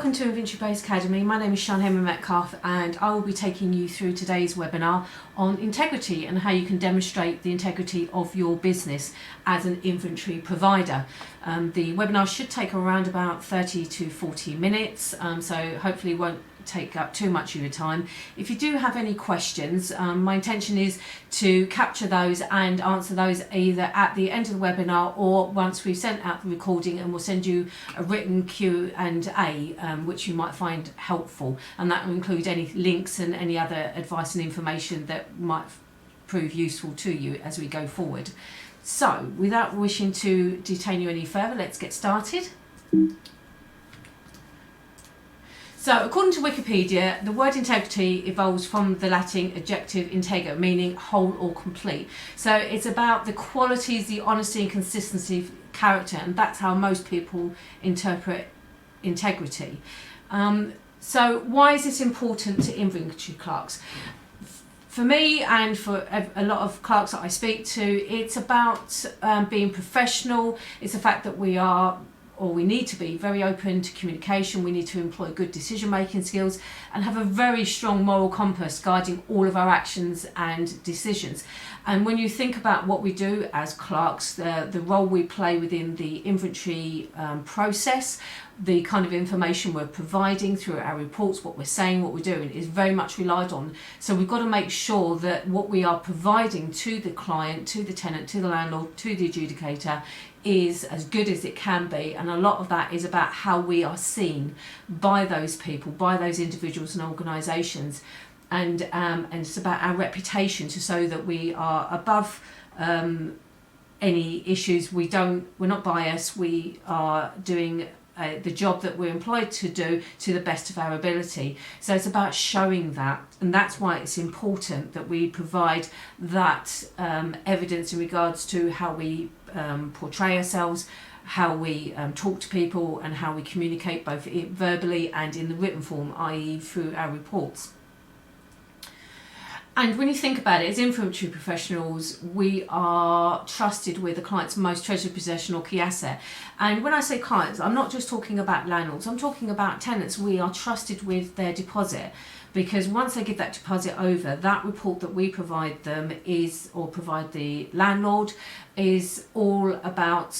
Welcome to InventoryBase Academy. My name is Henry Metcalf and I will be taking you through today's webinar on integrity and how you can demonstrate the integrity of your business as an inventory provider. The webinar should take around about 30 to 40 minutes, so hopefully won't take up too much of your time. If you do have any questions, my intention is to capture those and answer those either at the end of the webinar or once we've sent out the recording, and we'll send you a written Q&A which you might find helpful, and that will include any links and any other advice and information that might prove useful to you as we go forward. So without wishing to detain you any further, let's get started. So, according to Wikipedia, the word integrity evolves from the Latin adjective integer, meaning whole or complete. So, it's about the qualities, the honesty and consistency of character, and that's how most people interpret integrity. So, why is this important to inventory clerks? For me and for a lot of clerks that I speak to, it's about being professional. It's the fact that we need to be very open to communication. We need to employ good decision-making skills and have a very strong moral compass guiding all of our actions and decisions. And when you think about what we do as clerks, the role we play within the inventory process, the kind of information we're providing through our reports, what we're saying, what we're doing, is very much relied on. So we've got to make sure that what we are providing to the client, to the tenant, to the landlord, to the adjudicator is as good as it can be. And a lot of that is about how we are seen by those people, by those individuals and organisations, and it's about our reputation, to so that we are above any issues. We're not biased. We are doing the job that we're employed to do to the best of our ability. So it's about showing that, and that's why it's important that we provide that evidence in regards to how we portray ourselves, how we talk to people, and how we communicate both verbally and in the written form, i.e. through our reports. And when you think about it, as inventory professionals, we are trusted with the client's most treasured possession or key asset. And when I say clients, I'm not just talking about landlords, I'm talking about tenants. We are trusted with their deposit, because once they give that deposit over, that report that we provide them provide the landlord, is all about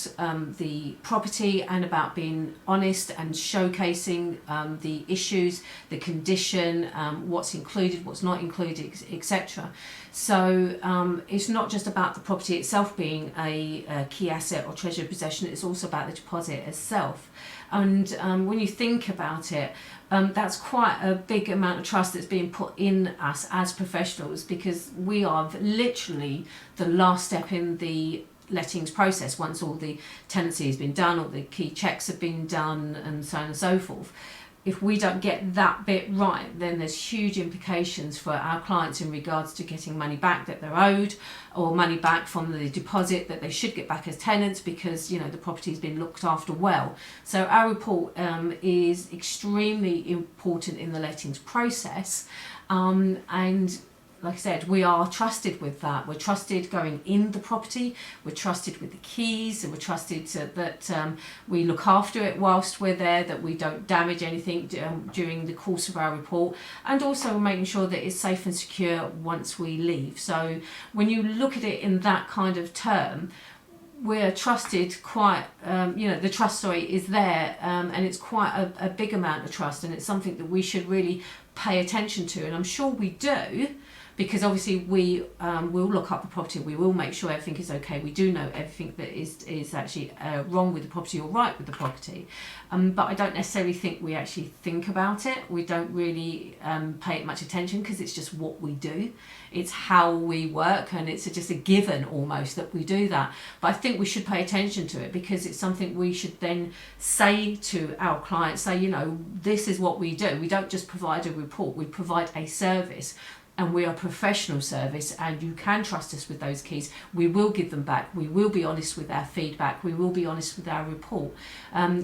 the property and about being honest and showcasing the issues, the condition, what's included, what's not included, etc. So it's not just about the property itself being a key asset or treasured possession, it's also about the deposit itself. And when you think about it, that's quite a big amount of trust that's being put in us as professionals, because we are literally the last step in the lettings process. Once all the tenancy has been done, all the key checks have been done, and so on and so forth. If we don't get that bit right, then there's huge implications for our clients in regards to getting money back that they're owed, or money back from the deposit that they should get back as tenants, because the property's been looked after well. So our report is extremely important in the lettings process, and like I said, we are trusted with that. We're trusted going in the property, we're trusted with the keys, and we're trusted that we look after it whilst we're there, that we don't damage anything during the course of our report, and also making sure that it's safe and secure once we leave. So when you look at it in that kind of term, we're trusted quite, the trust story is there, and it's quite a big amount of trust, and it's something that we should really pay attention to, and I'm sure we do. Because obviously we will look up the property, we will make sure everything is okay, we do know everything that is actually wrong with the property or right with the property. But I don't necessarily think we actually think about it. We don't really pay it much attention, because it's just what we do. It's how we work, and it's just a given almost that we do that. But I think we should pay attention to it, because it's something we should then say to our clients, say, this is what we do. We don't just provide a report, we provide a service. And we are professional service, and you can trust us with those keys. We will give them back. We will be honest with our feedback. We will be honest with our report.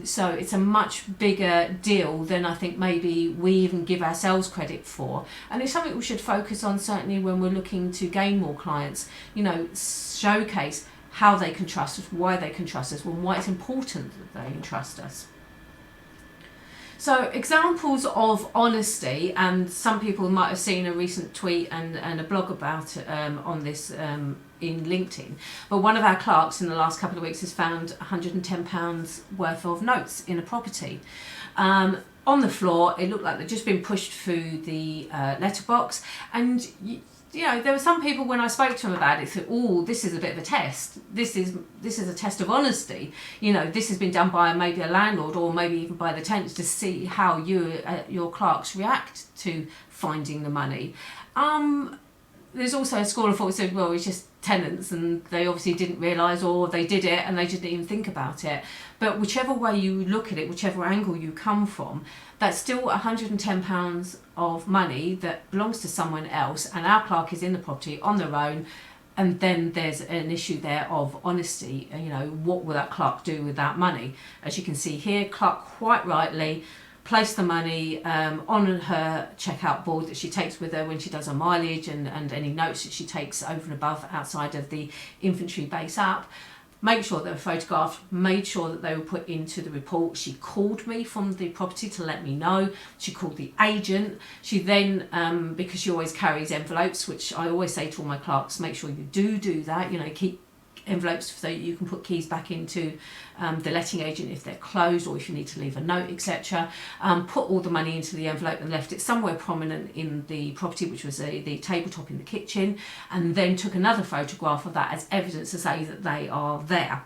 So it's a much bigger deal than I think maybe we even give ourselves credit for. And it's something we should focus on, certainly when we're looking to gain more clients. Showcase how they can trust us, why they can trust us, and why it's important that they can trust us. So examples of honesty, and some people might have seen a recent tweet and a blog about it on this in LinkedIn, but one of our clerks in the last couple of weeks has found £110 worth of notes in a property. On the floor, it looked like they'd just been pushed through the letterbox, and you know, there were some people when I spoke to them about it said, "Oh, this is a bit of a test. This is a test of honesty. You know, this has been done by maybe a landlord or maybe even by the tenants to see how your clerks react to finding the money." There's also a school of thought that said, well, it's just tenants and they obviously didn't realise, or they did it and they didn't even think about it. But whichever way you look at it, whichever angle you come from, that's still £110 of money that belongs to someone else, and our clerk is in the property on their own. And then there's an issue there of honesty. You know, what will that clerk do with that money? As you can see here, clerk quite rightly place the money on her checkout board that she takes with her when she does her mileage and any notes that she takes over and above outside of the InventoryBase app. Make sure they were photographed, made sure that they were put into the report. She called me from the property to let me know. She called the agent. She then, because she always carries envelopes, which I always say to all my clerks, make sure you do that, you know, keep envelopes so you can put keys back into the letting agent if they're closed, or if you need to leave a note, etc. Put all the money into the envelope and left it somewhere prominent in the property, which was the tabletop in the kitchen, and then took another photograph of that as evidence to say that they are there.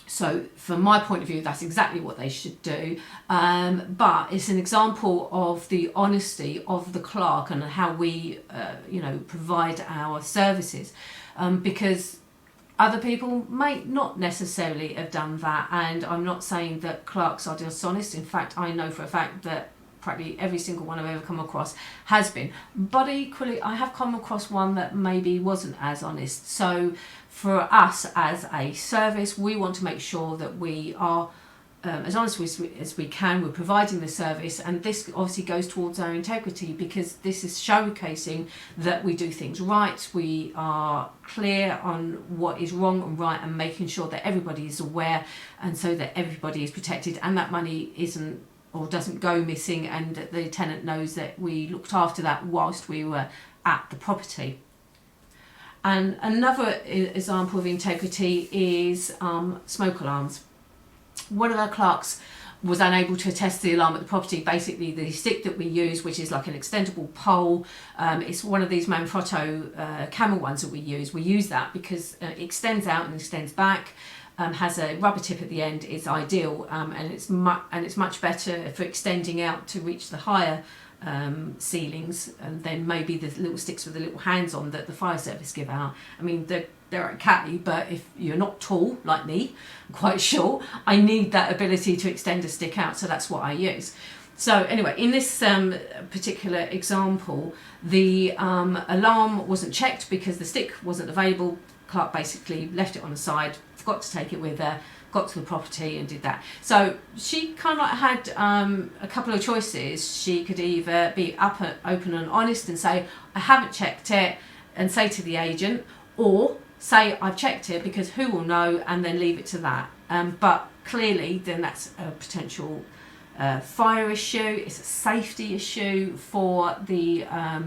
So from my point of view, that's exactly what they should do. But it's an example of the honesty of the clerk and how we, provide our services. Because other people may not necessarily have done that, and I'm not saying that clerks are dishonest. In fact, I know for a fact that practically every single one I've ever come across has been. But equally, I have come across one that maybe wasn't as honest. So for us as a service, we want to make sure that we are as honest as we can. We're providing the service, and this obviously goes towards our integrity, because this is showcasing that we do things right. We are clear on what is wrong and right, and making sure that everybody is aware, and so that everybody is protected and that money isn't or doesn't go missing, and that the tenant knows that we looked after that whilst we were at the property. And another example of integrity is smoke alarms. One of our clerks was unable to test the alarm at the property. Basically, the stick that we use, which is like an extendable pole, it's one of these Manfrotto camel ones that we use that because it extends out and extends back, has a rubber tip at the end. It's ideal, and it's much better for extending out to reach the higher ceilings, and then maybe the little sticks with the little hands on that the fire service give out. I mean, they're okay, but if you're not tall like me, I'm quite short, I need that ability to extend a stick out, so that's what I use. So anyway, in this particular example, the alarm wasn't checked because the stick wasn't available. Clerk basically left it on the side, forgot to take it with her, got to the property and did that. So she kind of had a couple of choices. She could either be open and honest and say, I haven't checked it, and say to the agent, or say, I've checked it, because who will know, and then leave it to that. But clearly, then that's a potential fire issue, it's a safety issue for the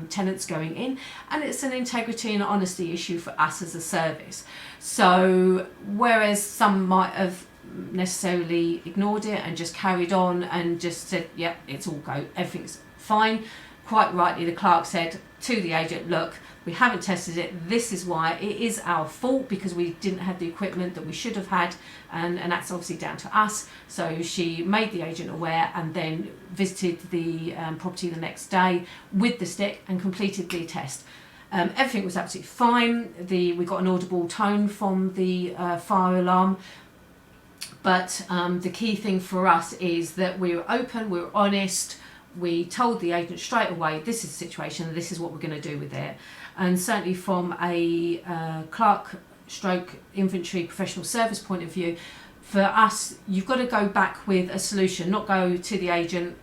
tenants going in, and it's an integrity and honesty issue for us as a service. So whereas some might have necessarily ignored it and just carried on and just said, yeah, it's all go, everything's fine, quite rightly the clerk said to the agent, look, we haven't tested it, this is why, it is our fault because we didn't have the equipment that we should have had, and that's obviously down to us. So she made the agent aware and then visited the property the next day with the stick and completed the test. Everything was absolutely fine. We got an audible tone from the fire alarm, but the key thing for us is that we were open, we were honest, we told the agent straight away, this is the situation, this is what we're going to do with it. And certainly from a clerk stroke inventory professional service point of view, for us, you've got to go back with a solution, not go to the agent,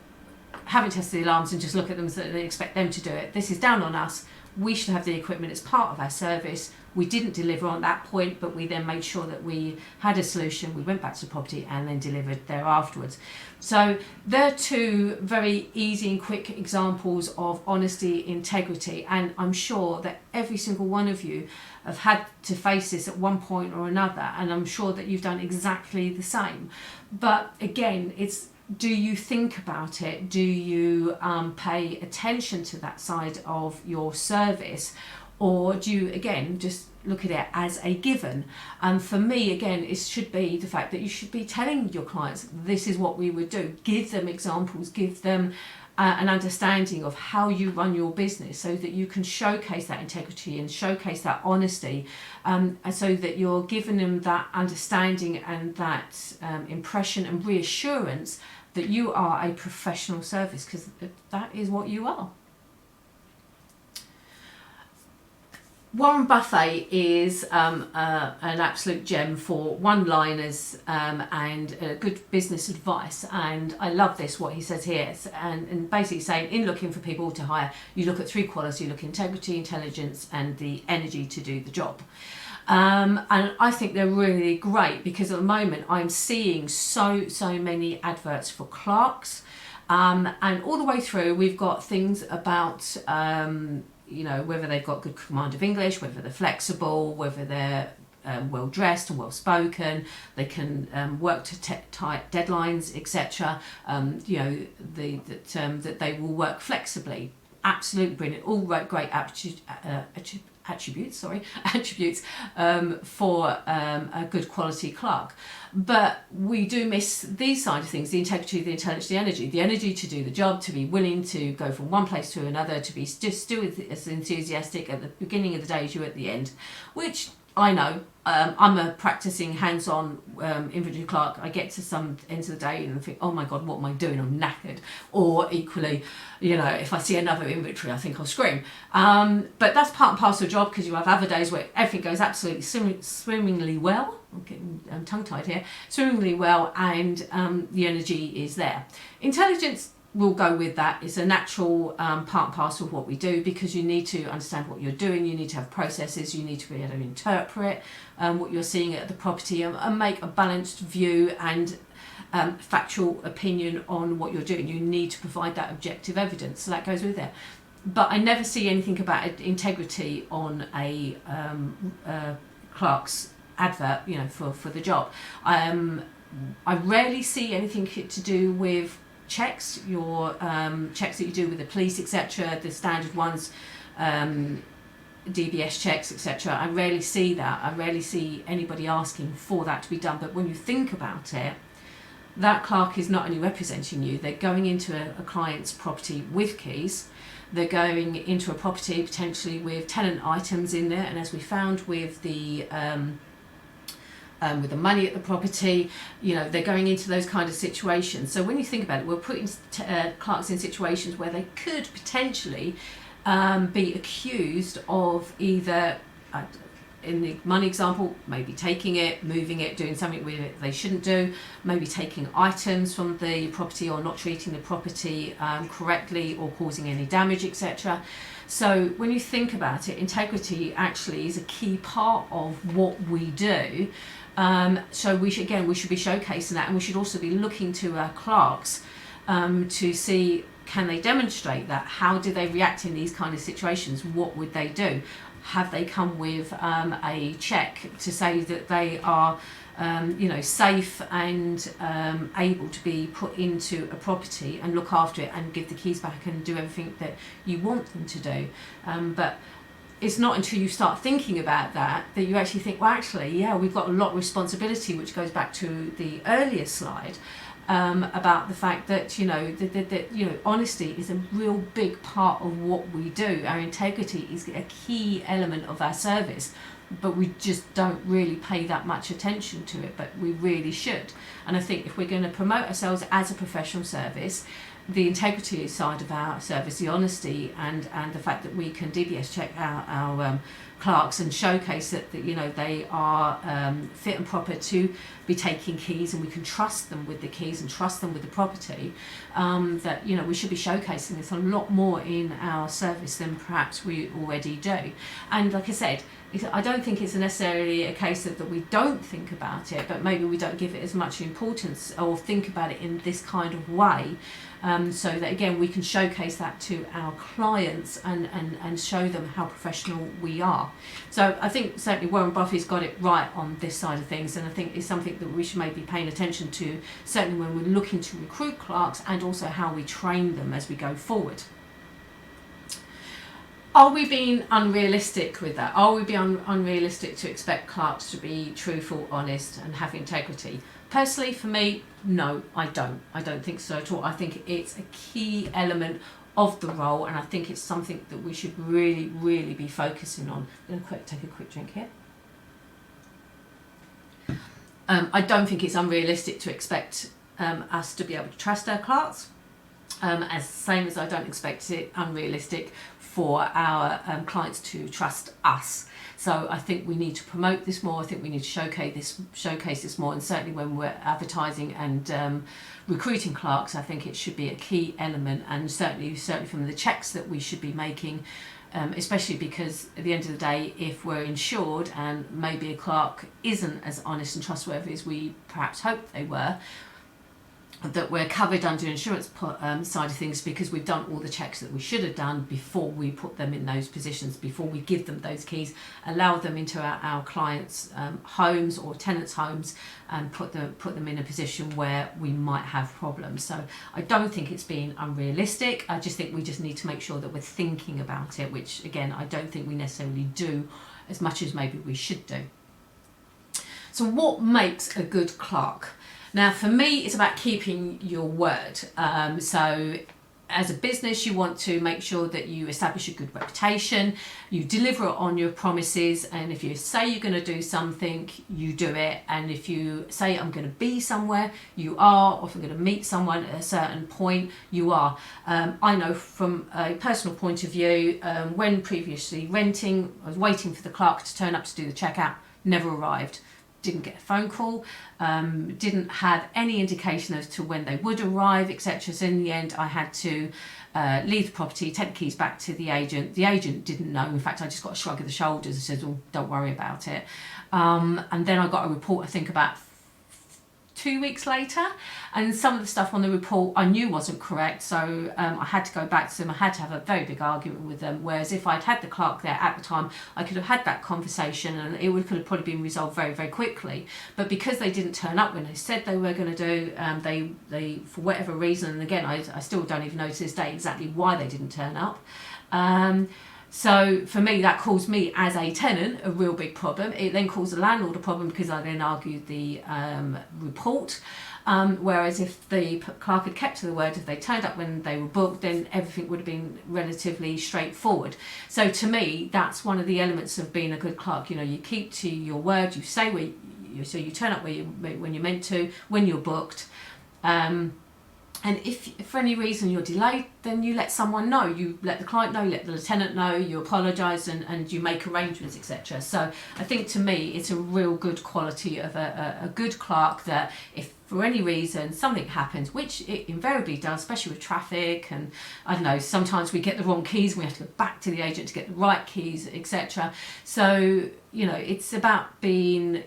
haven't tested the alarms and just look at them and expect them to do it. This is down on us. We should have the equipment, it's part of our service. we didn't deliver on that point, but we then made sure that we had a solution. We went back to the property and then delivered there afterwards. So they're two very easy and quick examples of honesty, integrity, and I'm sure that every single one of you have had to face this at one point or another, and I'm sure that you've done exactly the same. But again, it's, do you think about it? Do you pay attention to that side of your service? Or do you, again, just look at it as a given? And for me, again, it should be the fact that you should be telling your clients, this is what we would do. Give them examples, give them an understanding of how you run your business, so that you can showcase that integrity and showcase that honesty, and so that you're giving them that understanding and that impression and reassurance that you are a professional service, because that is what you are. Warren Buffett is an absolute gem for one-liners and good business advice, and I love this, what he says here, and basically saying, in looking for people to hire, you look at three qualities. You look at integrity, intelligence, and the energy to do the job. And I think they're really great, because at the moment I'm seeing so many adverts for clerks, and all the way through we've got things about you know, whether they've got good command of English, whether they're flexible, whether they're well dressed and well spoken, they can work to tight deadlines, etc. You know, that they will work flexibly. Absolutely brilliant. All great attributes for a good quality clerk. But we do miss these side of things: the integrity, the intelligence, the energy to do the job, to be willing to go from one place to another, to be just still as enthusiastic at the beginning of the day as you at the end, which I know. I'm a practicing hands-on inventory clerk. I get to some end of the day and think, oh my God, what am I doing? I'm knackered. Or equally, you know, if I see another inventory, I think I'll scream. But that's part and parcel of the job, because you have other days where everything goes absolutely swimmingly well. I'm getting tongue-tied here. Swimmingly well, and the energy is there. Intelligence will go with that. It's a natural part and parcel of what we do, because you need to understand what you're doing, you need to have processes, you need to be able to interpret what you're seeing at the property, and make a balanced view and factual opinion on what you're doing. You need to provide that objective evidence, so that goes with it. But I never see anything about integrity on a clerk's advert, you know, for the job. I rarely see anything to do with checks, your checks that you do with the police, etc., the standard ones, DBS checks, etc. I rarely see that. I rarely see anybody asking for that to be done. But when you think about it, that clerk is not only representing you, they're going into a client's property with keys, they're going into a property potentially with tenant items in there, and as we found with the money at the property, you know, they're going into those kind of situations. So when you think about it, we're putting clerks in situations where they could potentially be accused of either, in the money example, maybe taking it, moving it, doing something with it they shouldn't do, maybe taking items from the property or not treating the property correctly or causing any damage, etc. So when you think about it, integrity actually is a key part of what we do. So we should be showcasing that, and we should also be looking to our clerks to see, can they demonstrate that? How do they react in these kind of situations? What would they do? Have they come with a check to say that they are safe and able to be put into a property and look after it and give the keys back and do everything that you want them to do? But it's not until you start thinking about that you actually think, well, actually, yeah, we've got a lot of responsibility, which goes back to the earlier slide about the fact that honesty is a real big part of what we do. Our integrity is a key element of our service, but we just don't really pay that much attention to it, but we really should. And I think if we're going to promote ourselves as a professional service, the integrity side of our service, the honesty and the fact that we can DBS check our clerks and showcase that you know they are fit and proper to be taking keys, and we can trust them with the keys and trust them with the property, that you know we should be showcasing this a lot more in our service than perhaps we already do. And like I said, I don't think it's necessarily a case that we don't think about it, but maybe we don't give it as much importance or think about it in this kind of way, so that again we can showcase that to our clients and show them how professional we are. So I think certainly Warren Buffett's got it right on this side of things, and I think it's something that we should maybe be paying attention to, certainly when we're looking to recruit clerks, and also how we train them as we go forward. Are we being unrealistic with that? Are we being unrealistic to expect clerks to be truthful, honest and have integrity? Personally, for me, no, I don't. I don't think so at all. I think it's a key element of the role, and I think it's something that we should really, really be focusing on. I'm going to take a quick drink here. I don't think it's unrealistic to expect us to be able to trust our clerks. As same as I don't expect it unrealistic for our clients to trust us. So I think we need to promote this more. I think we need to showcase this more, and certainly when we're advertising and recruiting clerks, I think it should be a key element, and certainly from the checks that we should be making, especially because at the end of the day, if we're insured and maybe a clerk isn't as honest and trustworthy as we perhaps hoped they were, that we're covered under insurance side of things, because we've done all the checks that we should have done before we put them in those positions, before we give them those keys, allow them into our clients' homes or tenants' homes, and put them in a position where we might have problems. So I don't think it's being unrealistic. I just think we just need to make sure that we're thinking about it, which again I don't think we necessarily do as much as maybe we should do. So what makes a good clerk? Now, for me, it's about keeping your word. So as a business, you want to make sure that you establish a good reputation, you deliver on your promises, and if you say you're going to do something, you do it. And if you say, I'm going to be somewhere, you are. Or if I'm going to meet someone at a certain point, you are. I know from a personal point of view, when previously renting, I was waiting for the clerk to turn up to do the checkout, never arrived. Didn't get a phone call, didn't have any indication as to when they would arrive, etc. So in the end, I had to leave the property, take the keys back to the agent. The agent didn't know. In fact, I just got a shrug of the shoulders and said, oh, don't worry about it. And then I got a report, I think about 2 weeks later, and some of the stuff on the report I knew wasn't correct, so I had to go back to them. I had to have a very big argument with them, whereas if I'd had the clerk there at the time, I could have had that conversation and it could have probably been resolved very, very quickly. But because they didn't turn up when they said they were going to do, they for whatever reason, and again I still don't even know to this day exactly why they didn't turn up, so for me, that caused me as a tenant a real big problem. It then caused the landlord a problem, because I then argued the report. Whereas if the clerk had kept to the word, if they turned up when they were booked, then everything would have been relatively straightforward. So to me, that's one of the elements of being a good clerk. You know, you keep to your word, you say so you turn up when you're meant to, when you're booked. And if for any reason you're delayed, then you let someone know. You let the client know, you let the tenant know, you apologise and you make arrangements, etc. So I think to me it's a real good quality of a good clerk, that if for any reason something happens, which it invariably does, especially with traffic, and I don't know, sometimes we get the wrong keys, we have to go back to the agent to get the right keys, etc. So, you know, it's about being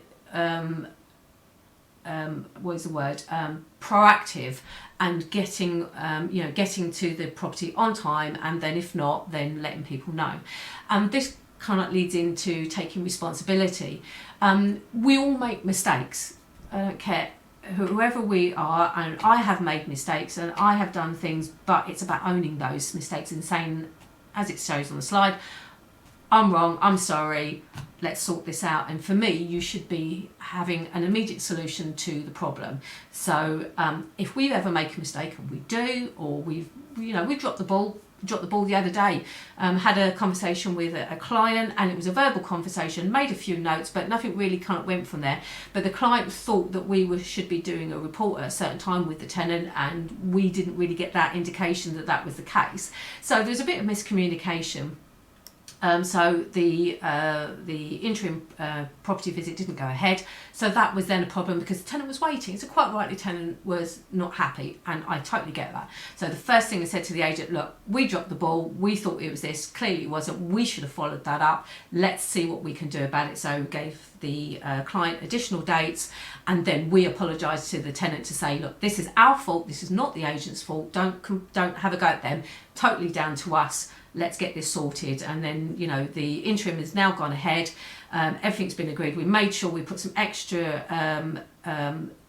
proactive, and getting to the property on time, and then if not, then letting people know. This kind of leads into taking responsibility. We all make mistakes. I don't care whoever we are, and I have made mistakes and I have done things, but it's about owning those mistakes and saying, as it shows on the slide, I'm wrong, I'm sorry, let's sort this out. And for me, you should be having an immediate solution to the problem. So if we ever make a mistake, and we do, or we've dropped the ball, dropped the ball the other day. Had a conversation with a client, and it was a verbal conversation, made a few notes, but nothing really kind of went from there. But the client thought that should be doing a report at a certain time with the tenant, and we didn't really get that indication that that was the case. So there's a bit of miscommunication. So the interim property visit didn't go ahead. So that was then a problem because the tenant was waiting. So quite rightly, tenant was not happy, and I totally get that. So the first thing I said to the agent, look, we dropped the ball. We thought it was this. Clearly it wasn't. We should have followed that up. Let's see what we can do about it. So gave the client additional dates, and then we apologised to the tenant to say, look, this is our fault. This is not the agent's fault. Don't have a go at them. Totally down to us. Let's get this sorted. And then, you know, the interim has now gone ahead. Everything's been agreed. We made sure we put some extra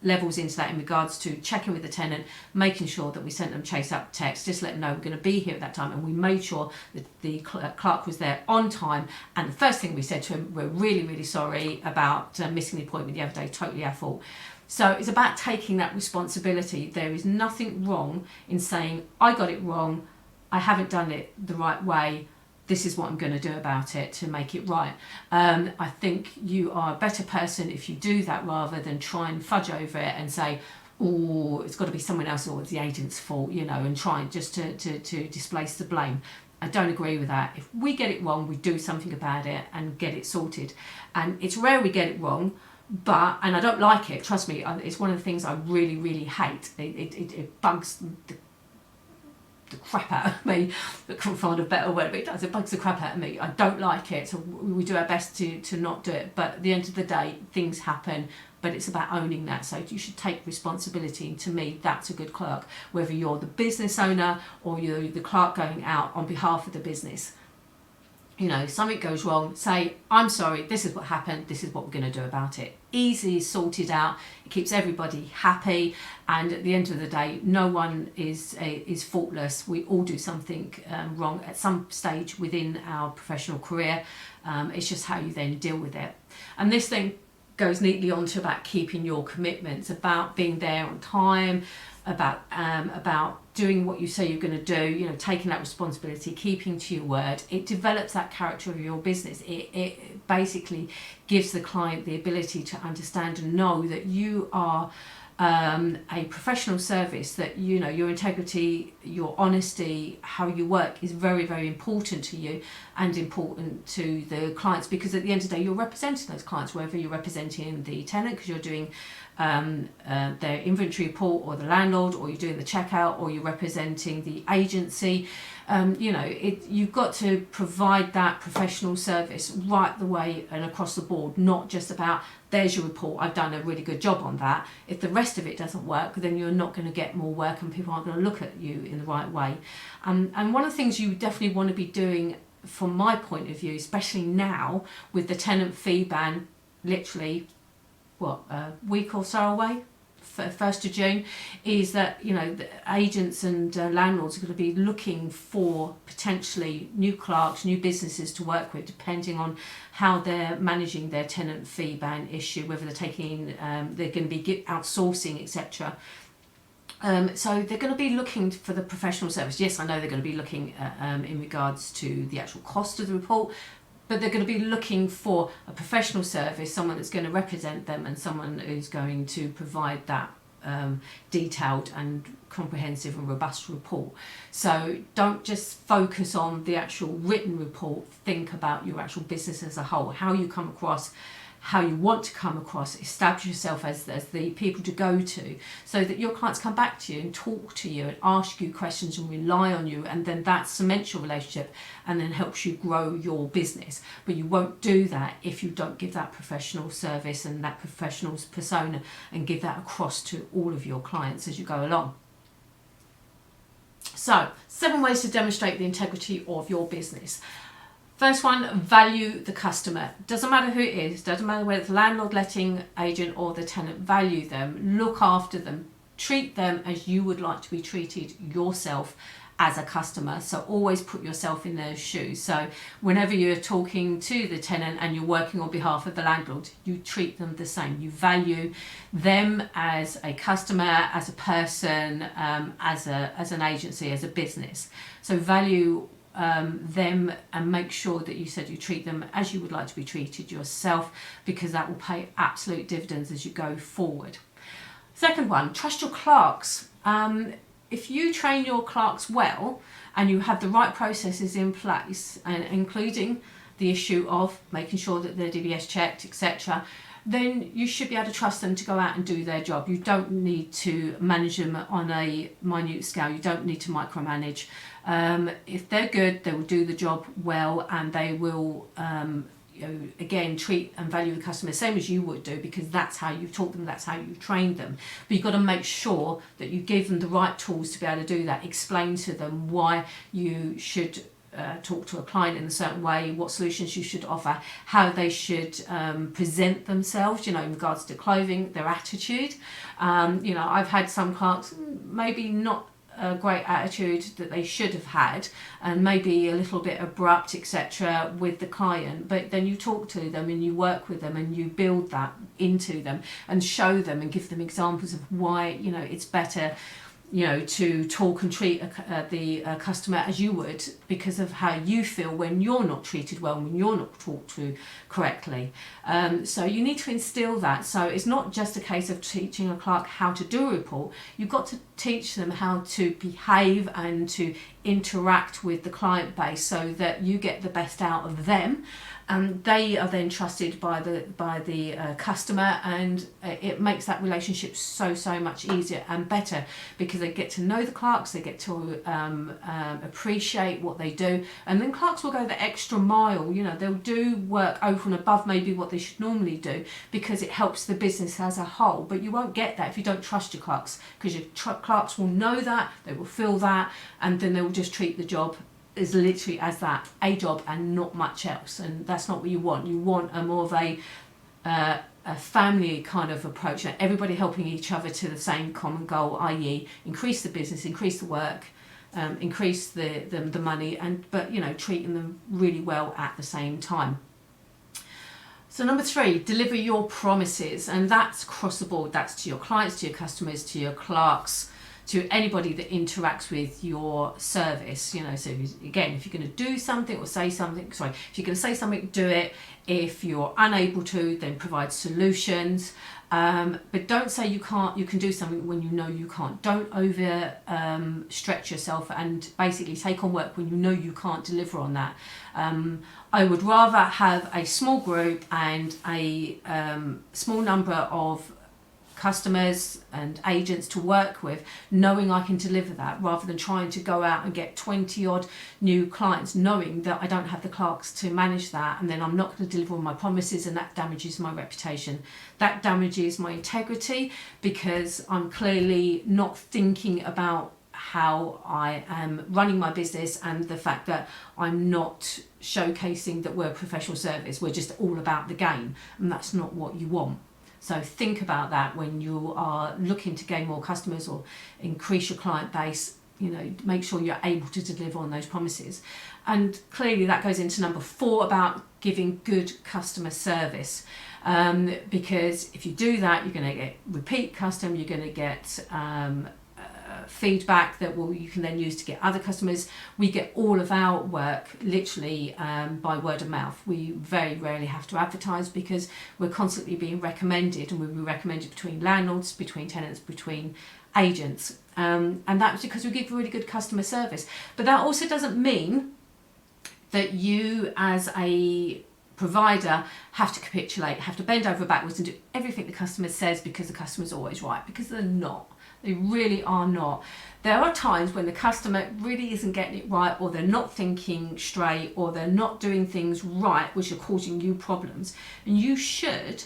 levels into that in regards to checking with the tenant, making sure that we sent them chase up text, just let them know we're going to be here at that time. And we made sure that the clerk was there on time. And the first thing we said to him, we're really, really sorry about missing the appointment the other day, totally our fault. So it's about taking that responsibility. There is nothing wrong in saying, I got it wrong, I haven't done it the right way, this is what I'm going to do about it to make it right. I think you are a better person if you do that rather than try and fudge over it and say, oh, it's got to be someone else or it's the agent's fault, you know, and try just to displace the blame. I don't agree with that. If we get it wrong, we do something about it and get it sorted. And it's rare we get it wrong, and I don't like it, trust me, it's one of the things I really, really hate. It bugs the crap out of me. I can't find a better word, but it does. It bugs the crap out of me. I don't like it, so we do our best to not do it. But at the end of the day, things happen, but it's about owning that. So you should take responsibility. And to me, that's a good clerk, whether you're the business owner or you're the clerk going out on behalf of the business. You know, something goes wrong, say, I'm sorry, this is what happened, this is what we're going to do about it. Easy, sorted out, it keeps everybody happy, and at the end of the day, no one is faultless. We all do something wrong at some stage within our professional career. It's just how you then deal with it. And this thing goes neatly on to about keeping your commitments, about being there on time, about doing what you say you're going to do, you know, taking that responsibility, keeping to your word. It develops that character of your business. It basically gives the client the ability to understand and know that you are a professional service, that, you know, your integrity, your honesty, how you work is very, very important to you and important to the clients, because at the end of the day, you're representing those clients, whether you're representing the tenant because you're doing their inventory report, or the landlord, or you're doing the checkout, or you're representing the agency. You know, you've got to provide that professional service right the way and across the board, not just about, there's your report, I've done a really good job on that. If the rest of it doesn't work, then you're not going to get more work and people aren't going to look at you in the right way. And one of the things you definitely want to be doing, from my point of view, especially now with the tenant fee ban literally a week or so away, 1st of June, is that, you know, the agents and landlords are going to be looking for potentially new clerks, new businesses to work with, depending on how they're managing their tenant fee ban issue, whether they're taking, they're going to be outsourcing, etc. So they're going to be looking for the professional service. Yes, I know they're going to be looking in regards to the actual cost of the report, but they're going to be looking for a professional service, someone that's going to represent them and someone who's going to provide that detailed and comprehensive and robust report. So don't just focus on the actual written report, think about your actual business as a whole, how you come across, how you want to come across, establish yourself as the people to go to, so that your clients come back to you and talk to you and ask you questions and rely on you, and then that cements your relationship and then helps you grow your business. But you won't do that if you don't give that professional service and that professional persona and give that across to all of your clients as you go along. So, 7 ways to demonstrate the integrity of your business. First one, value the customer. Doesn't matter who it is, doesn't matter whether it's landlord, letting agent or the tenant, value them, look after them, treat them as you would like to be treated yourself as a customer. So always put yourself in their shoes. So whenever you're talking to the tenant and you're working on behalf of the landlord, you treat them the same. You value them as a customer, as a person, as an agency, as a business. So value them and make sure that you treat them as you would like to be treated yourself, because that will pay absolute dividends as you go forward. Second one, trust your clerks. If you train your clerks well and you have the right processes in place, and including the issue of making sure that they're DBS checked, etc., then you should be able to trust them to go out and do their job. You don't need to manage them on a minute scale. You don't need to micromanage. If they're good, they will do the job well, and they will again, treat and value the customer same as you would do, because that's how you've taught them, that's how you've trained them. But you've got to make sure that you give them the right tools to be able to do that. Explain to them why you should talk to a client in a certain way, what solutions you should offer, how they should present themselves, in regards to clothing, their attitude. I've had some clerks maybe not a great attitude that they should have had, and maybe a little bit abrupt, etc., with the client, but then you talk to them and you work with them and you build that into them and show them and give them examples of why it's better to talk and treat the customer as you would, because of how you feel when you're not treated well, when you're not talked to correctly. So you need to instill that. So it's not just a case of teaching a clerk how to do a report. You've got to teach them how to behave and to interact with the client base so that you get the best out of them. And they are then trusted by the customer, and it makes that relationship so much easier and better, because they get to know the clerks, they get to appreciate what they do, and then clerks will go the extra mile. They'll do work over and above maybe what they should normally do, because it helps the business as a whole. But you won't get that if you don't trust your clerks, because your clerks will know that, they will feel that, and then they will just treat the job is literally as that, a job, and not much else. And that's not what you want. You want a more of a family kind of approach, everybody helping each other to the same common goal, i.e. increase the business, increase the work, increase the money, but treating them really well at the same time. So number 3, deliver your promises, and that's across the board. That's to your clients, to your customers, to your clerks, to anybody that interacts with your service. So again, if you're going to do something or say something, if you're going to say something, do it. If you're unable to, then provide solutions. But don't say you can do something when you know you can't. Don't over stretch yourself and basically take on work when you know you can't deliver on that. I would rather have a small group and a small number of customers and agents to work with, knowing I can deliver that, rather than trying to go out and get 20 odd new clients, knowing that I don't have the clerks to manage that, and then I'm not going to deliver on my promises, and that damages my reputation. That damages my integrity, because I'm clearly not thinking about how I am running my business, and the fact that I'm not showcasing that we're a professional service. We're just all about the game, and that's not what you want. So think about that when you are looking to gain more customers or increase your client base. Make sure you're able to deliver on those promises. And clearly that goes into number 4 about giving good customer service. Because if you do that, you're going to get repeat custom, you're going to get feedback that you can then use to get other customers. We get all of our work literally by word of mouth. We very rarely have to advertise, because we're constantly being recommended, and we'll be recommended between landlords, between tenants, between agents, and that's because we give really good customer service. But that also doesn't mean that you as a provider have to capitulate, have to bend over backwards and do everything the customer says, because the customer's always right, because they're not. They really are not. There are times when the customer really isn't getting it right, or they're not thinking straight, or they're not doing things right, which are causing you problems. And you should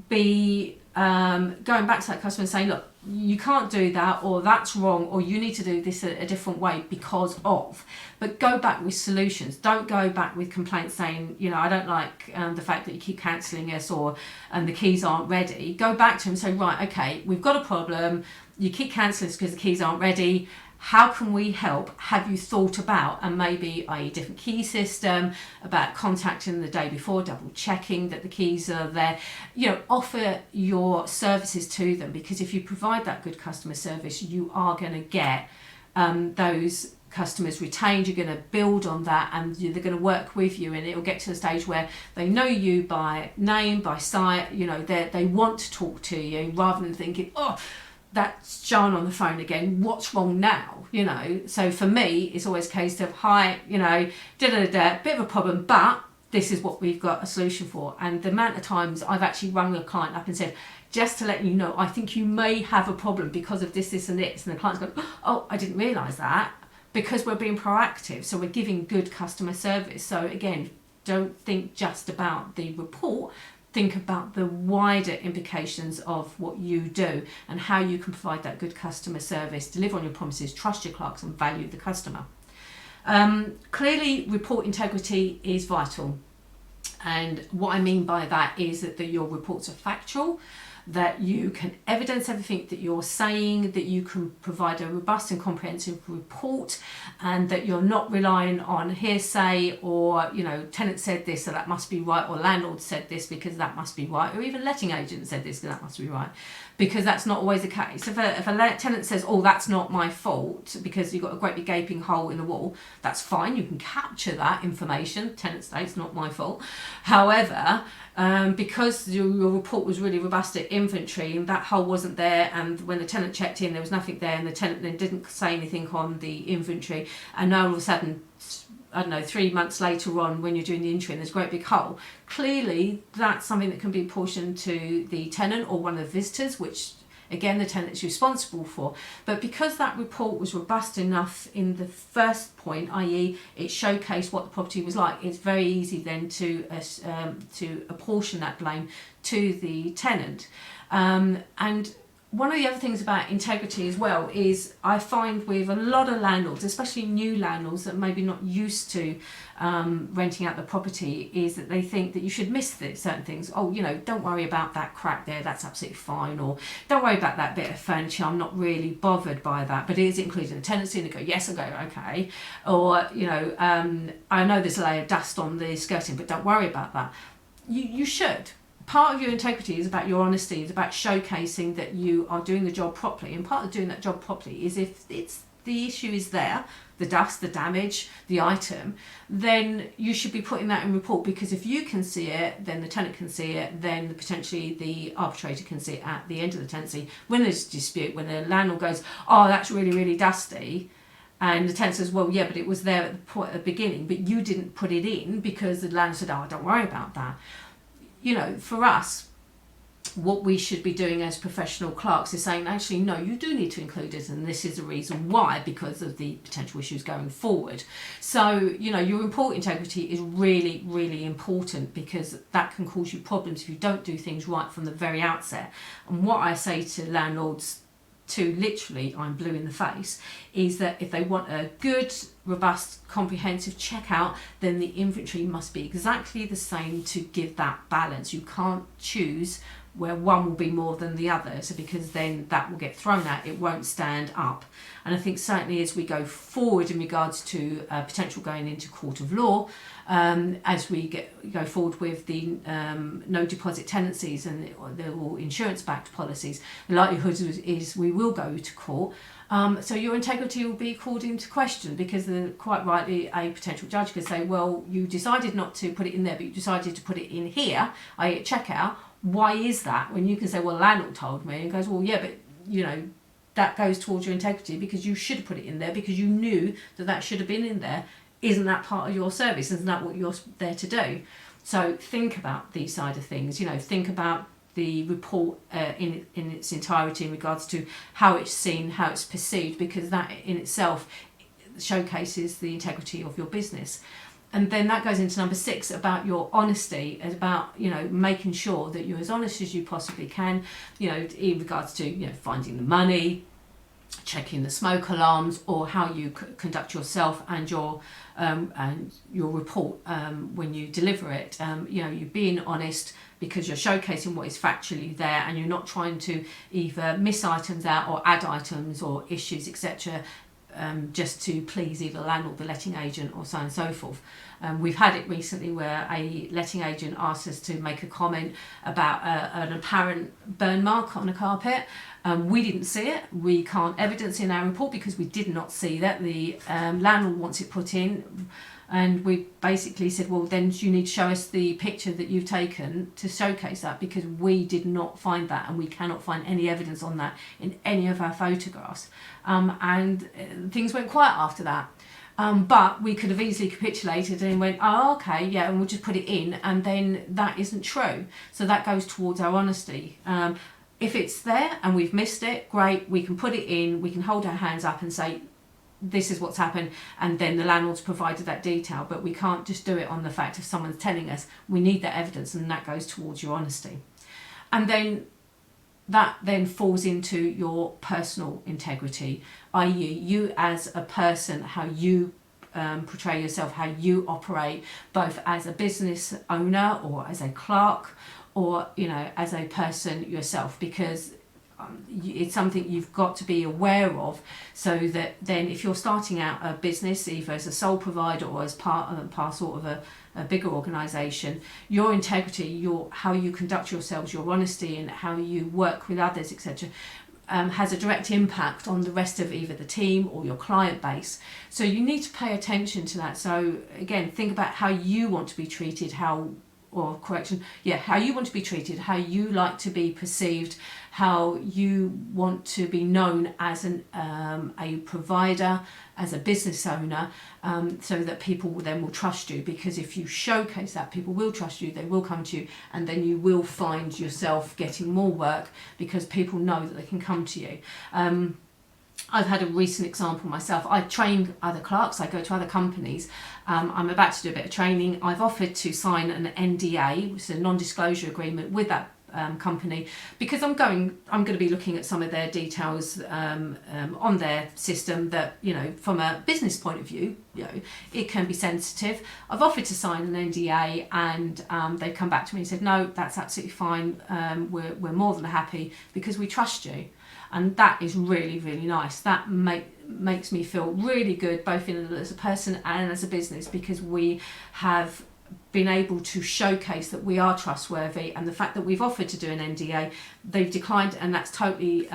be going back to that customer and saying, look, you can't do that, or that's wrong, or you need to do this a different way because of. But go back with solutions. Don't go back with complaints saying, I don't like the fact that you keep cancelling us, and the keys aren't ready. Go back to them and say, right, okay, we've got a problem. You keep cancelling us because the keys aren't ready. How can we help? Have you thought about, and maybe a different key system, about contacting the day before, double checking that the keys are there? Offer your services to them, because if you provide that good customer service, you are going to get those customers retained. You're going to build on that, and they're going to work with you, and it will get to the stage where they know you by name, by sight. They want to talk to you, rather than thinking, oh, that's John on the phone again, what's wrong now? So for me, it's always a case of, hi, bit of a problem, but this is what we've got a solution for. And the amount of times I've actually rung a client up and said, just to let you know, I think you may have a problem because of this, this and this. And the client's going, oh, I didn't realise that, because we're being proactive. So we're giving good customer service. So again, don't think just about the report. Think about the wider implications of what you do and how you can provide that good customer service, deliver on your promises, trust your clerks, and value the customer. Clearly, report integrity is vital. And what I mean by that is that your reports are factual, that you can evidence everything that you're saying, that you can provide a robust and comprehensive report, and that you're not relying on hearsay, or tenant said this, so that must be right, or landlord said this because that must be right, or even letting agent said this, so that must be right, because that's not always the case. If a tenant says, oh, that's not my fault because you've got a great big gaping hole in the wall, that's fine. You can capture that information. Tenant states, not my fault. However, because your report was really robust at inventory and that hole wasn't there, and when the tenant checked in there was nothing there, and the tenant then didn't say anything on the inventory, and now all of a sudden, I don't know, 3 months later on when you're doing the entry and there's a great big hole, clearly that's something that can be apportioned to the tenant or one of the visitors, which again the tenant's responsible for. But because that report was robust enough in the first point, i.e. it showcased what the property was like, it's very easy then to apportion that blame to the tenant. And one of the other things about integrity as well is I find with a lot of landlords, especially new landlords that maybe not used to renting out the property, is that they think that you should miss certain things. Oh, don't worry about that crack there, that's absolutely fine. Or don't worry about that bit of furniture, I'm not really bothered by that, but it is included in the tenancy. And they go, yes, I go, okay. Or, I know there's a layer of dust on the skirting, but don't worry about that. You should. Part of your integrity is about your honesty, it's about showcasing that you are doing the job properly. And part of doing that job properly is, if the issue is there, the dust, the damage, the item, then you should be putting that in report, because if you can see it, then the tenant can see it, then potentially the arbitrator can see it at the end of the tenancy. When there's a dispute, when the landlord goes, oh, that's really, really dusty, and the tenant says, well, yeah, but it was there at the beginning, but you didn't put it in because the landlord said, oh, don't worry about that. For us, what we should be doing as professional clerks is saying, actually, no, you do need to include it, and this is the reason why, because of the potential issues going forward. So, your report integrity is really, really important, because that can cause you problems if you don't do things right from the very outset. And what I say to landlords, to literally, I'm blue in the face, is that if they want a good, robust, comprehensive checkout, then the inventory must be exactly the same to give that balance. You can't choose where one will be more than the other, so because then that will get thrown out, it won't stand up. And I think certainly as we go forward in regards to potential going into court of law, as we go forward with the no deposit tenancies and the all insurance-backed policies, the likelihood is we will go to court. So your integrity will be called into question, because quite rightly a potential judge could say, well, you decided not to put it in there, but you decided to put it in here, i.e. at checkout. Why is that? When you can say, well, the landlord told me, and goes, well, yeah, but that goes towards your integrity, because you should have put it in there because you knew that should have been in there. Isn't that part of your service? Isn't that what you're there to do? So think about these side of things. Think about the report in its entirety in regards to how it's seen, how it's perceived, because that in itself showcases the integrity of your business. and then that goes into number 6 about your honesty, about, you know, making sure that you're as honest as you possibly can, you know, in regards to, you know, finding the money, checking the smoke alarms, or how you conduct yourself and your report when you deliver it. You know, you're being honest because you're showcasing what is factually there, and you're not trying to either miss items out or add items or issues, etc., just to please either the landlord, the letting agent, or so on and so forth. We've had it recently where a letting agent asked us to make a comment about an apparent burn mark on a carpet. We didn't see it. We can't evidence in our report because we did not see that. The landlord wants it put in, and we basically said, well, then you need to show us the picture that you've taken to showcase that, because we did not find that, and we cannot find any evidence on that in any of our photographs. And things went quiet after that. But we could have easily capitulated and went, oh, okay, yeah, and we'll just put it in, and then that isn't true. So that goes towards our honesty. If it's there and we've missed it, great, we can put it in, we can hold our hands up and say, this is what's happened, and then the landlord's provided that detail. But we can't just do it on the fact of someone's telling us. We need that evidence, and that goes towards your honesty. And then that then falls into your personal integrity, i.e. you as a person, how you portray yourself, how you operate, both as a business owner or as a clerk, or, you know, as a person yourself, because it's something you've got to be aware of, so that then if you're starting out a business, either as a sole provider or as part of a bigger organisation, your integrity, how you conduct yourselves, your honesty, and how you work with others, etc., has a direct impact on the rest of either the team or your client base. So you need to pay attention to that. So again, think about how you want to be treated, how you want to be treated, how you like to be perceived, how you want to be known as a provider, as a business owner, so that people will trust you. Because if you showcase that, people will trust you, they will come to you, and then you will find yourself getting more work because people know that they can come to you. I've had a recent example myself. I train other clerks, I go to other companies. I'm about to do a bit of training. I've offered to sign an NDA, which is a non-disclosure agreement, with that company, because I'm going to be looking at some of their details on their system that, you know, from a business point of view, you know, it can be sensitive. I've offered to sign an NDA, and they've come back to me and said, no, that's absolutely fine. We're more than happy because we trust you. And that is really, really nice. That makes me feel really good, both as a person and as a business, because we have been able to showcase that we are trustworthy. And the fact that we've offered to do an NDA, they've declined, and that's totally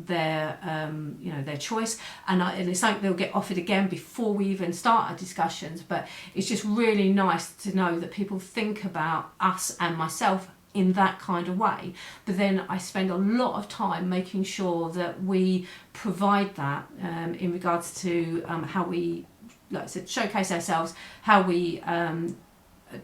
their choice. And it's something they'll get offered again before we even start our discussions. But it's just really nice to know that people think about us and myself in that kind of way. But then I spend a lot of time making sure that we provide that in regards to how we, like I said, showcase ourselves, how we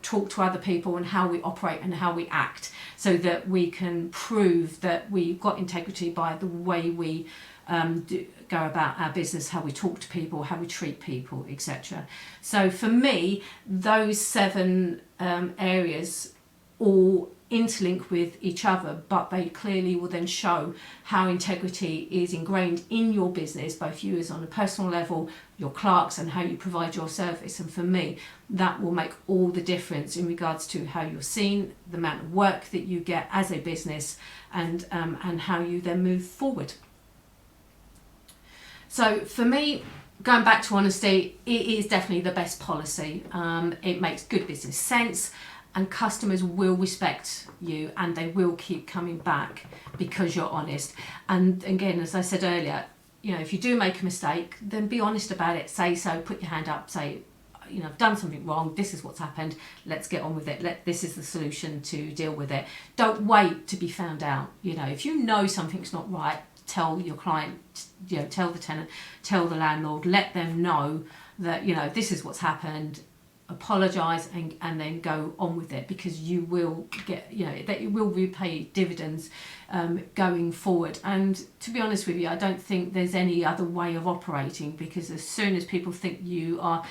talk to other people, and how we operate and how we act, so that we can prove that we've got integrity by the way we go about our business, how we talk to people, how we treat people, etc. So for me, those 7 areas all interlink with each other, but they clearly will then show how integrity is ingrained in your business, both you as on a personal level, your clerks, and how you provide your service. And for me, that will make all the difference in regards to how you're seen, the amount of work that you get as a business, and how you then move forward. So for me, going back to honesty, it is definitely the best policy. It makes good business sense, and customers will respect you, and they will keep coming back because you're honest. And again, as I said earlier, you know, if you do make a mistake, then be honest about it. Say so, put your hand up, say, you know, I've done something wrong, this is what's happened, let's get on with it, this is the solution to deal with it. Don't wait to be found out. You know, if you know something's not right, tell your client, you know, tell the tenant, tell the landlord, let them know that, you know, this is what's happened, apologise, and then go on with it, because you will get, you know, that it will repay dividends going forward. And to be honest with you, I don't think there's any other way of operating, because as soon as people think you are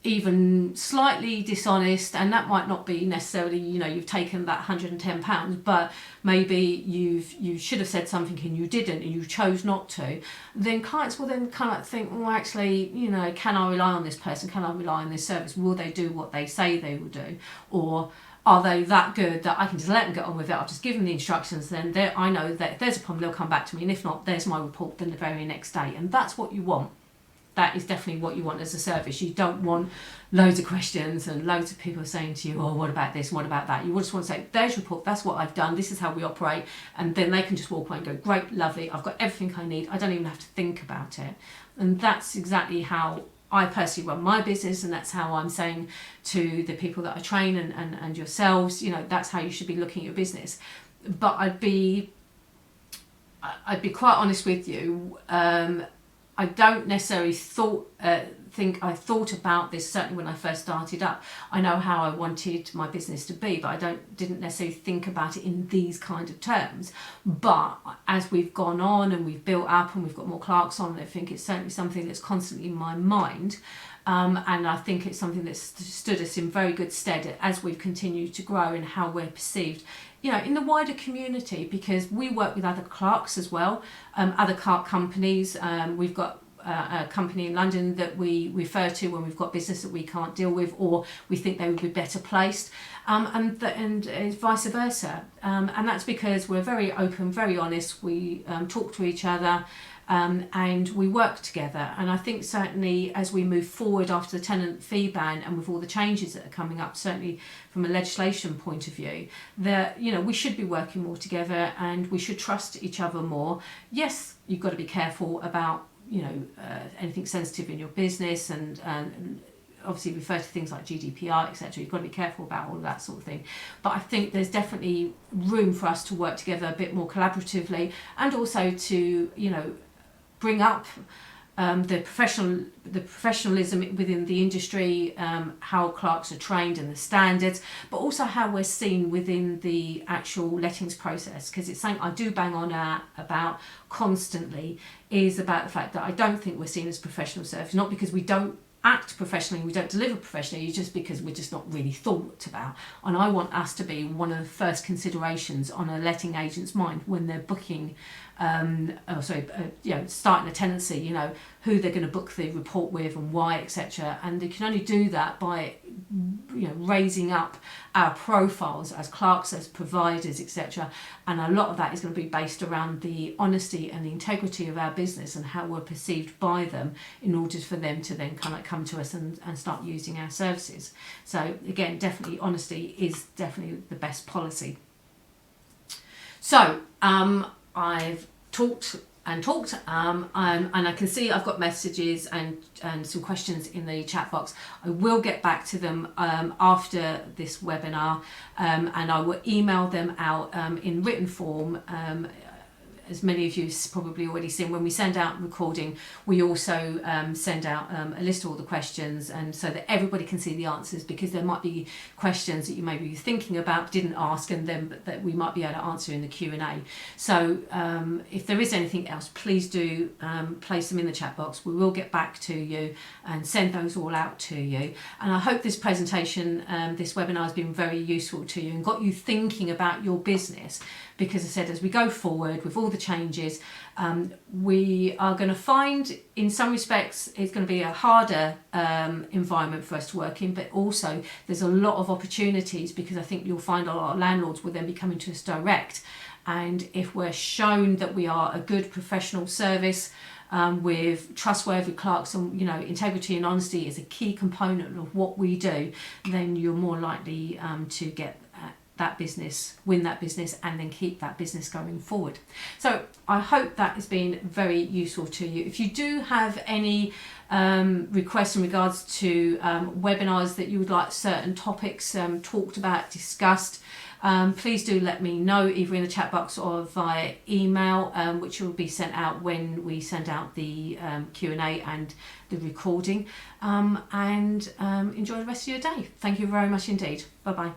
even slightly dishonest, and that might not be necessarily, you've taken that £110, but maybe you should have said something and you didn't, and you chose not to, then clients will then kind of think, well, actually, can I rely on this person? Can I rely on this service? Will they do what they say they will do? Or are they that good that I can just let them get on with it? I've just given the instructions, then I know that if there's a problem, they'll come back to me, and if not, there's my report then the very next day. And that's what you want. That is definitely what you want as a service. You don't want loads of questions and loads of people saying to you, oh, what about this, what about that? You just want to say, there's your report, that's what I've done, this is how we operate, and then they can just walk away and go, great, lovely, I've got everything I need, I don't even have to think about it. And that's exactly how I personally run my business, and that's how I'm saying to the people that I train and yourselves, that's how you should be looking at your business. But I'd be quite honest with you. I don't necessarily think I thought about this, certainly when I first started up. I know how I wanted my business to be, but I didn't necessarily think about it in these kind of terms. But as we've gone on and we've built up and we've got more clerks on, I think it's certainly something that's constantly in my mind. And I think it's something that's stood us in very good stead as we've continued to grow and how we're perceived, in the wider community, because we work with other clerks as well, other clerk companies. We've got a company in London that we refer to when we've got business that we can't deal with, or we think they would be better placed, and vice versa. And that's because we're very open, very honest. We talk to each other. And we work together, and I think certainly as we move forward after the tenant fee ban and with all the changes that are coming up, certainly from a legislation point of view, that we should be working more together and we should trust each other more. Yes, you've got to be careful about anything sensitive in your business, and obviously refer to things like GDPR, etc. You've got to be careful about all of that sort of thing. But I think there's definitely room for us to work together a bit more collaboratively, and also to bring up the professionalism within the industry, how clerks are trained and the standards, but also how we're seen within the actual lettings process, because it's something I do bang on about constantly, is about the fact that I don't think we're seen as professional service, not because we don't act professionally, we don't deliver professionally, just because we're just not really thought about. And I want us to be one of the first considerations on a letting agent's mind when they're booking starting a tenancy, who they're going to book the report with and why, etc. And they can only do that by raising up our profiles as clerks, as providers, etc. And a lot of that is going to be based around the honesty and the integrity of our business and how we're perceived by them, in order for them to then kind of come to us and start using our services. So again, definitely honesty is definitely the best policy. So I've talked and I can see I've got messages and some questions in the chat box. I will get back to them after this webinar, and I will email them out in written form. As many of you have probably already seen, when we send out recording, we also send out a list of all the questions, and so that everybody can see the answers, because there might be questions that you may be thinking about, didn't ask, and then that we might be able to answer in the Q&A. So if there is anything else, please do place them in the chat box. We will get back to you and send those all out to you. And I hope this presentation, this webinar, has been very useful to you and got you thinking about your business. Because I said, as we go forward with all the changes, we are going to find, in some respects, it's going to be a harder environment for us to work in, but also there's a lot of opportunities, because I think you'll find a lot of landlords will then be coming to us direct. And if we're shown that we are a good professional service with trustworthy clerks, and integrity and honesty is a key component of what we do, then you're more likely to get that business, win that business, and then keep that business going forward. So I hope that has been very useful to you. If you do have any requests in regards to webinars that you would like certain topics talked about, discussed, please do let me know, either in the chat box or via email, which will be sent out when we send out the Q&A and the recording. And enjoy the rest of your day. Thank you very much indeed. Bye bye.